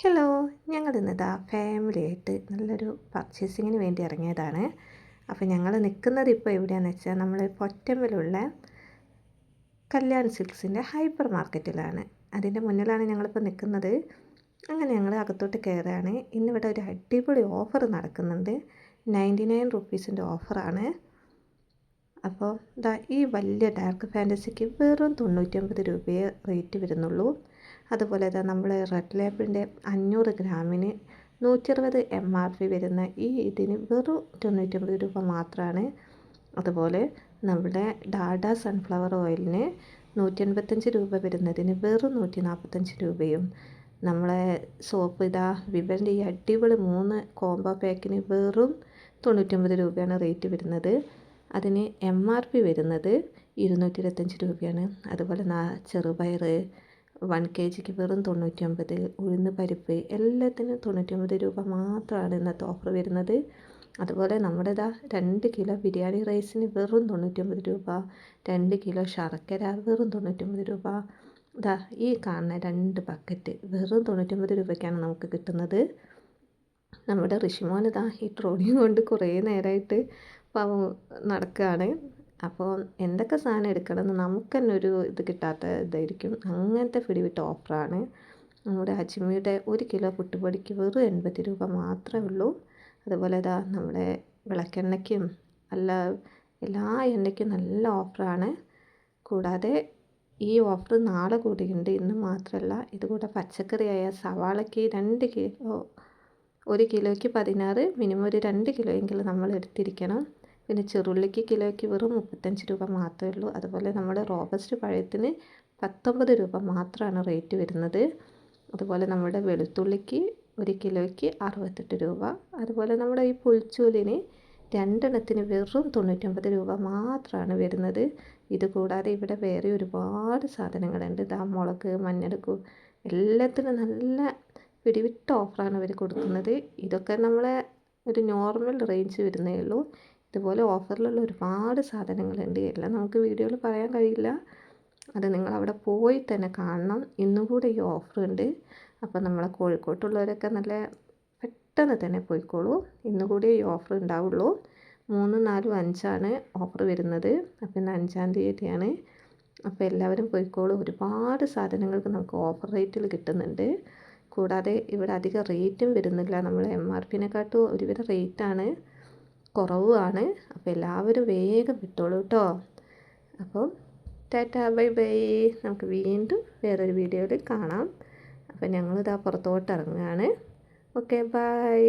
Hello, ഞങ്ങളിന്നിതാ ഫാമിലിയായിട്ട് നല്ലൊരു പർച്ചേസിങ്ങിന് വേണ്ടി ഇറങ്ങിയതാണ്. അപ്പോൾ ഞങ്ങൾ നിൽക്കുന്നത് ഇപ്പോൾ എവിടെയാണെന്ന് വെച്ചാൽ നമ്മൾ പൊറ്റമ്മലുള്ള കല്യാൺ സിൽക്സിൻ്റെ ഹൈപ്പർ മാർക്കറ്റിലാണ്. അതിൻ്റെ മുന്നിലാണ് ഞങ്ങളിപ്പോൾ നിൽക്കുന്നത്. അങ്ങനെ ഞങ്ങൾ അകത്തോട്ട് കയറുകയാണ്. ഇന്നിവിടെ ഒരു അടിപൊളി ഓഫർ നടക്കുന്നുണ്ട്. 99 റുപ്പീസിൻ്റെ ഓഫറാണ്. അപ്പോൾ ഈ വലിയ ഡാർക്ക് ഫാൻറ്റസിക്ക് വെറും 99 രൂപയെ റേറ്റ് വരുന്നുള്ളൂ. അതുപോലെ നമ്മൾ റെഡ് ലേബിളിൻ്റെ 500 ഗ്രാമിന് 160 MRP വരുന്ന ഈ ഇതിന് വെറും 99 രൂപ മാത്രമാണ്. അതുപോലെ നമ്മുടെ ഡാഡ സൺഫ്ലവർ ഓയിലിന് 185 രൂപ വരുന്നതിന് വെറും 145 രൂപയും, നമ്മളെ സോപ്പ് വിവലിൻ്റെ ഈ അടിപൊളി 3 കോംബോ പാക്കിന് വെറും 99 രൂപയാണ് റേറ്റ് വരുന്നത്. അതിന് MRP വരുന്നത് 225 രൂപയാണ്. അതുപോലെ ചെറുപയർ 1 kgക്ക് വെറും 99, ഉഴുന്ന് പരിപ്പ് എല്ലാത്തിനും 99 രൂപ മാത്രമാണ് ഇന്നത്തെ ഓഫർ വരുന്നത്. അതുപോലെ നമ്മുടെ 2 കിലോ ബിരിയാണി റൈസിന് വെറും 99 രൂപ, 2 കിലോ ശർക്കര വെറും 99 രൂപ, ഈ കാണുന്ന 2 ബക്കറ്റ് വെറും 99 രൂപയ്ക്കാണ് നമുക്ക് കിട്ടുന്നത്. നമ്മുടെ ഋഷിമോൻ ഈ ട്രോളിയും കൊണ്ട് കുറേ നേരമായിട്ട് പാവം നടക്കുകയാണ്. അപ്പോൾ എന്തൊക്കെ സാധനം എടുക്കണമെന്ന് നമുക്ക് തന്നെ ഒരു ഇത് കിട്ടാത്ത ഇതായിരിക്കും. അങ്ങനത്തെ പിടിവിട്ട ഓഫറാണ്. നമ്മുടെ അജ്മിയുടെ 1 കിലോ പുട്ടുപൊടിക്ക് വെറും 80 രൂപ മാത്രമേ ഉള്ളൂ. അതുപോലെ നമ്മുടെ വിളക്കെണ്ണയ്ക്കും എല്ലാ എണ്ണയ്ക്കും നല്ല ഓഫറാണ്. കൂടാതെ ഈ ഓഫർ നാളെ കൂടിയുണ്ട്, ഇന്ന് മാത്രമല്ല. ഇതുകൂടെ പച്ചക്കറിയായ സവാളയ്ക്ക് 2 കിലോ 1 കിലോയ്ക്ക് 16, മിനിമം ഒരു 2 കിലോ എങ്കിലും നമ്മൾ എടുത്തിരിക്കണം. പിന്നെ ചെറുള്ളിക്ക് കിലോയ്ക്ക് വെറും 35 രൂപ മാത്രമേ ഉള്ളൂ. അതുപോലെ നമ്മുടെ റോബസ്റ്റ് പഴത്തിന് 19 രൂപ മാത്രമാണ് റേറ്റ് വരുന്നത്. അതുപോലെ നമ്മുടെ വെളുത്തുള്ളിക്ക് 1 കിലോയ്ക്ക് 68 രൂപ. അതുപോലെ നമ്മുടെ ഈ പുൽച്ചൂലിന് 2 എണ്ണത്തിന് വെറും 99 രൂപ മാത്രമാണ് വരുന്നത്. ഇതുകൂടാതെ ഇവിടെ വേറെ ഒരുപാട് സാധനങ്ങളുണ്ട്. മുളക്, മഞ്ഞൾക്കും എല്ലാത്തിനും നല്ല പിടിവിട്ട ഓഫറാണ് അവർ കൊടുക്കുന്നത്. ഇതൊക്കെ നമ്മളെ ഒരു നോർമൽ റേഞ്ച് വരുന്നേ ഉള്ളൂ. ഇതുപോലെ ഓഫറിലുള്ള ഒരുപാട് സാധനങ്ങളുണ്ട്. എല്ലാം നമുക്ക് വീഡിയോയിൽ പറയാൻ കഴിയില്ല. അത് നിങ്ങളവിടെ പോയി തന്നെ കാണണം. ഇന്നും കൂടെ ഈ ഓഫറുണ്ട്. അപ്പോൾ നമ്മളെ കോഴിക്കോട്ടുള്ളവരൊക്കെ നല്ല പെട്ടെന്ന് തന്നെ പോയിക്കോളൂ. ഇന്നും കൂടി ഈ ഓഫർ ഉണ്ടാവുള്ളൂ. 3, 4, 5 ഓഫർ വരുന്നത്. അപ്പോൾ ഇന്ന് 5-ാം തീയതിയാണ്. അപ്പോൾ എല്ലാവരും പോയിക്കോളൂ. ഒരുപാട് സാധനങ്ങൾക്ക് നമുക്ക് ഓഫർ റേറ്റിൽ കിട്ടുന്നുണ്ട്. കൂടാതെ ഇവിടെ അധികം റേറ്റും വരുന്നില്ല. നമ്മൾ MRPനെക്കാട്ടും ഒരുവിധ റേറ്റാണ് കുറവാണ്. അപ്പോൾ എല്ലാവരും വേഗം വിട്ടോളൂ കേട്ടോ. അപ്പം ടാറ്റ, ബൈ ബൈ. നമുക്ക് വീണ്ടും വേറൊരു വീഡിയോയിൽ കാണാം. അപ്പോൾ ഞങ്ങളിതാ പുറത്തോട്ട് ഇറങ്ങുകയാണ്. Okay, by.